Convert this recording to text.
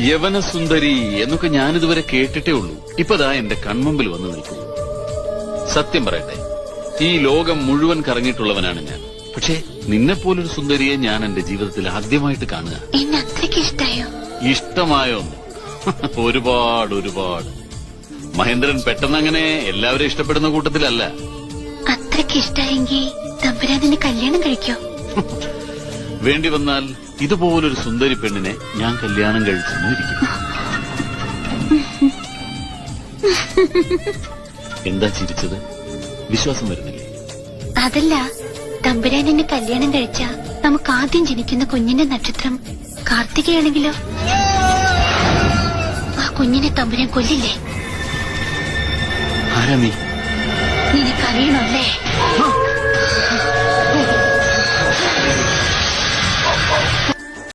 യവനസുന്ദരി എന്നൊക്കെ ഞാനിതുവരെ കേട്ടിട്ടേ ഉള്ളൂ. ഇപ്പതാ എന്റെ കൺമുമ്പിൽ വന്നു നിൽക്കുന്നു. സത്യം പറയട്ടെ, ഈ ലോകം മുഴുവൻ കറങ്ങിയിട്ടുള്ളവനാണ് ഞാൻ. പക്ഷേ നിന്നെപ്പോലൊരു സുന്ദരിയെ ഞാൻ എന്റെ ജീവിതത്തിൽ ആദ്യമായിട്ട് കാണുക. എന്നെ അത്രയ്ക്ക് ഇഷ്ടായോ? ഇഷ്ടമായോന്ന്? ഒരുപാട് ഒരുപാട്. മഹേന്ദ്രൻ പെട്ടെന്നങ്ങനെ എല്ലാവരും ഇഷ്ടപ്പെടുന്ന കൂട്ടത്തിലല്ല. അത്രയ്ക്ക് ഇഷ്ടായെങ്കിൽ തമ്പുരാനെ കല്യാണം കഴിക്കോ? വേണ്ടി വന്നാൽ ഇതുപോലൊരു സുന്ദരി പെണ്ണിനെ ഞാൻ കല്യാണം കഴിച്ചെന്നും ഇരിക്കും. എന്താ ചിരിച്ചത്? വിശ്വാസം വരുന്നില്ലേ? അതല്ല, തമ്പുരാനെ കല്യാണം കഴിച്ച നമുക്ക് ആദ്യം ജനിക്കുന്ന കുഞ്ഞിന്റെ നക്ഷത്രം കാർത്തികയാണെങ്കിലോ? ആ കുഞ്ഞിനെ തമ്പുരാൻ കൊല്ലില്ലേ? ആരാ നീ? നിനക്കറിയണല്ലേ?